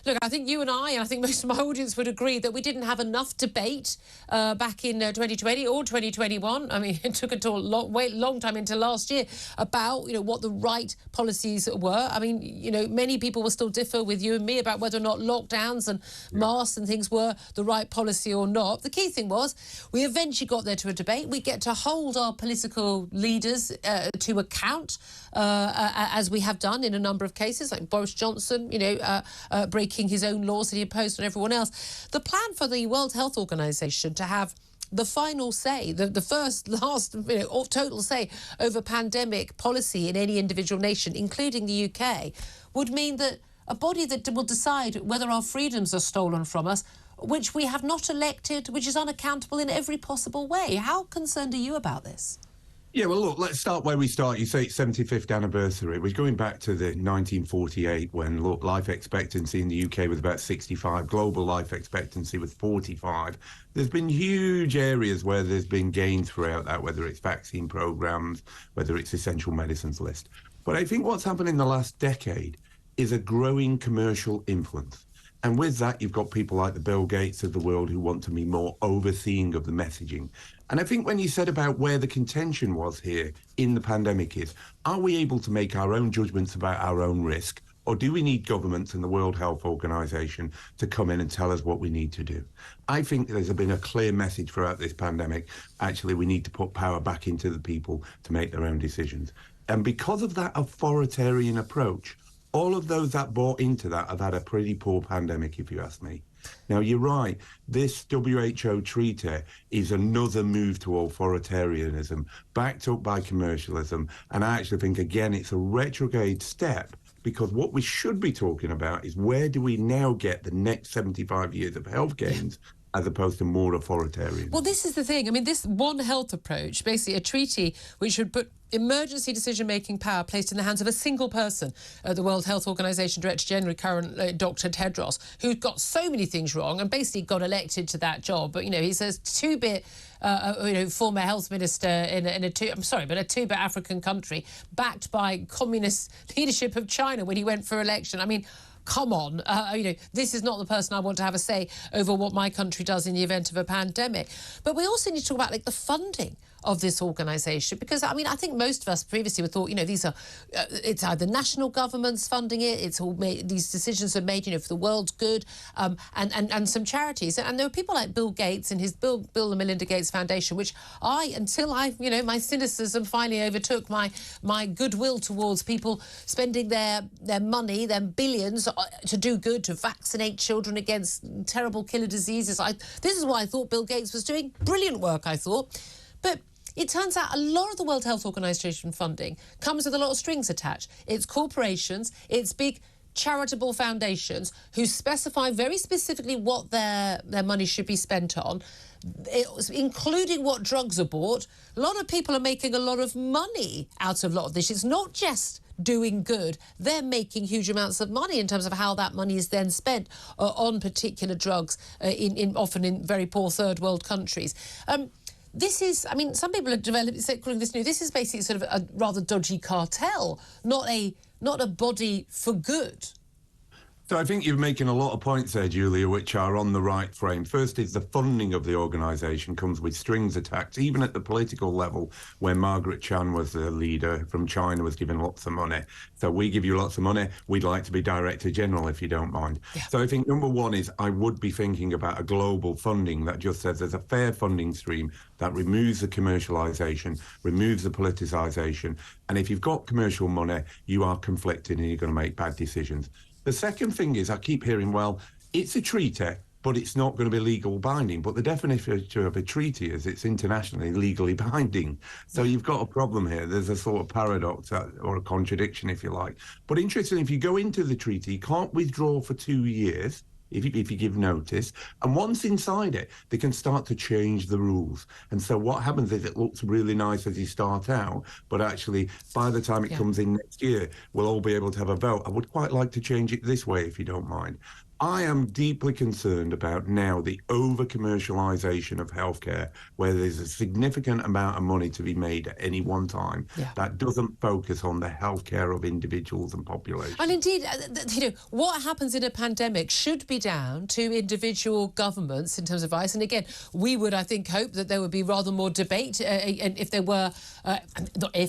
look, I think you and I think most of my audience would agree that we didn't have enough debate back in 2020 or 2021. I mean, it took a long time into last year about, what the right policies were. I mean, many people will still differ with you and me about whether or not lockdowns and masks and things were the right policy or not. The key thing was we eventually got there to a debate. We get to hold our political leaders to account, as we have done in a number of cases, like Boris Johnson, breaking his own laws that he imposed on everyone else. The plan for the World Health Organization to have the final say, last, total say over pandemic policy in any individual nation, including the UK, would mean that a body that will decide whether our freedoms are stolen from us, which we have not elected, which is unaccountable in every possible way. How concerned are you about this? Yeah, well, look, let's start where we start. You say it's 75th anniversary. We're going back to the 1948 when, look, life expectancy in the UK was about 65. Global life expectancy was 45. There's been huge areas where there's been gain throughout that, whether it's vaccine programs, whether it's essential medicines list. But I think what's happened in the last decade is a growing commercial influence. And with that, you've got people like the Bill Gates of the world who want to be more overseeing of the messaging. And I think when you said about where the contention was here in the pandemic is, are we able to make our own judgments about our own risk? Or do we need governments and the World Health Organization to come in and tell us what we need to do? I think there's been a clear message throughout this pandemic. Actually, we need to put power back into the people to make their own decisions. And because of that authoritarian approach, all of those that bought into that have had a pretty poor pandemic, if you ask me. Now, you're right. This WHO treaty is another move to authoritarianism, backed up by commercialism. And I actually think, again, it's a retrograde step, because what we should be talking about is where do we now get the next 75 years of health gains as opposed to more authoritarian. Well, this is the thing. I mean, this One Health approach, basically a treaty which should put emergency decision-making power placed in the hands of a single person, the World Health Organization Director General, current Dr. Tedros, who got so many things wrong and basically got elected to that job. But, he's a two-bit, former health minister in a two-bit African country, backed by communist leadership of China when he went for election. I mean, come on, this is not the person I want to have a say over what my country does in the event of a pandemic. But we also need to talk about the funding of this organisation, because I think most of us previously thought, these are it's either national governments funding it, it's all made, these decisions are made, for the world's good, and some charities, and there were people like Bill Gates and his Bill and Melinda Gates Foundation, which until my cynicism finally overtook my goodwill towards people spending their money, their billions to do good, to vaccinate children against terrible killer diseases. This is what I thought Bill Gates was doing. Brilliant work, I thought. But it turns out a lot of the World Health Organization funding comes with a lot of strings attached. It's corporations, it's big charitable foundations who specify very specifically what their money should be spent on, including what drugs are bought. A lot of people are making a lot of money out of a lot of this. It's not just doing good. They're making huge amounts of money in terms of how that money is then spent on particular drugs, often in very poor third world countries. This is, some people have calling this new. This is basically sort of a rather dodgy cartel, not a body for good. So I think you're making a lot of points there, Julia, which are on the right frame. First is the funding of the organisation comes with strings attached, even at the political level, where Margaret Chan was the leader from China, was given lots of money. So we give you lots of money, we'd like to be Director General, if you don't mind. Yeah. So I think number one is I would be thinking about a global funding that just says there's a fair funding stream that removes the commercialisation, removes the politicisation. And if you've got commercial money, you are conflicted and you're going to make bad decisions. The second thing is I keep hearing, well, it's a treaty, but it's not going to be legal binding. But the definition of a treaty is it's internationally legally binding. So you've got a problem here. There's a sort of paradox or a contradiction, if you like. But interestingly, if you go into the treaty, you can't withdraw for 2 years. If you give notice, and once inside it, they can start to change the rules. And so what happens is it looks really nice as you start out, but actually by the time it comes in next year, we'll all be able to have a vote. I would quite like to change it this way, if you don't mind. I am deeply concerned about now the over-commercialisation of healthcare, where there's a significant amount of money to be made at any one time that doesn't focus on the healthcare of individuals and populations. And indeed, what happens in a pandemic should be down to individual governments in terms of advice. And again, we would, I think, hope that there would be rather more debate if there were,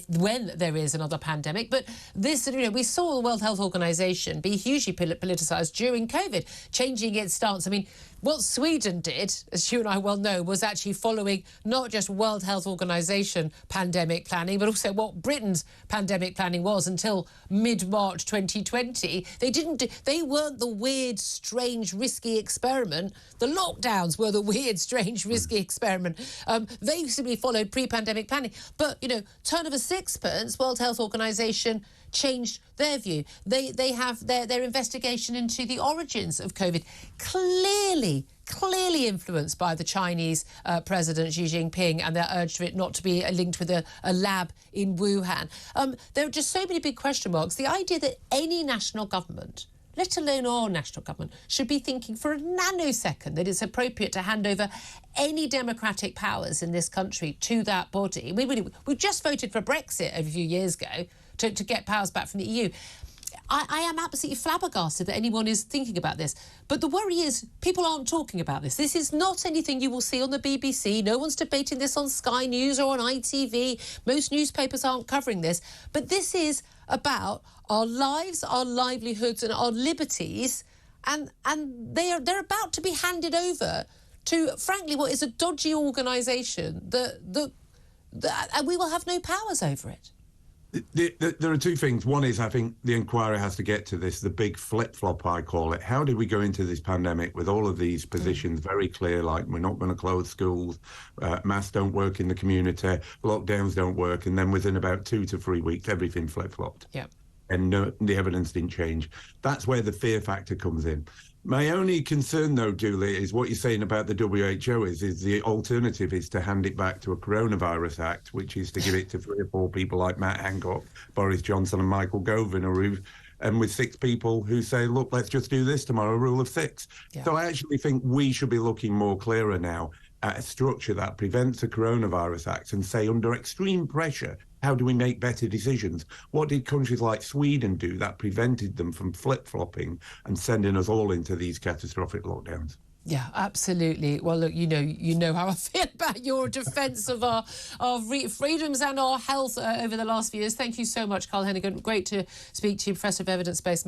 when there is another pandemic. But this, we saw the World Health Organization be hugely politicised during COVID, changing its stance. I mean, what Sweden did, as you and I well know, was actually following not just World Health Organization pandemic planning, but also what Britain's pandemic planning was until mid-March 2020. They weren't the weird, strange, risky experiment. The lockdowns were the weird, strange, risky experiment. They simply followed pre-pandemic planning. But, turn of a sixpence, World Health Organization changed their view. They have their investigation into the origins of COVID, clearly influenced by the Chinese President Xi Jinping and their urge for it not to be linked with a lab in Wuhan. There are just so many big question marks. The idea that any national government, let alone our national government, should be thinking for a nanosecond that it's appropriate to hand over any democratic powers in this country to that body. We just voted for Brexit a few years ago to get powers back from the EU. I am absolutely flabbergasted that anyone is thinking about this. But the worry is people aren't talking about this. This is not anything you will see on the BBC. No one's debating this on Sky News or on ITV. Most newspapers aren't covering this. But this is about our lives, our livelihoods and our liberties. And they're about to be handed over to, frankly, what is a dodgy organisation and we will have no powers over it. There are two things. One is, I think the inquiry has to get to this, the big flip-flop, I call it. How did we go into this pandemic with all of these positions very clear, like we're not going to close schools, masks don't work in the community, lockdowns don't work, and then within about 2 to 3 weeks, everything flip-flopped. Yeah. And the evidence didn't change. That's where the fear factor comes in. My only concern, though, Julie, is what you're saying about the WHO is the alternative is to hand it back to a Coronavirus Act, which is to give it to 3 or 4 people like Matt Hancock, Boris Johnson and Michael Gove, and with 6 people who say, look, let's just do this tomorrow, rule of 6. Yeah. So I actually think we should be looking more clearer now at a structure that prevents the Coronavirus Act and say, under extreme pressure, how do we make better decisions? What did countries like Sweden do that prevented them from flip-flopping and sending us all into these catastrophic lockdowns? Yeah, absolutely. Well, look, you know how I feel about your defence of our freedoms and our health over the last few years. Thank you so much, Carl Heneghan. Great to speak to you, Professor of Evidence-Based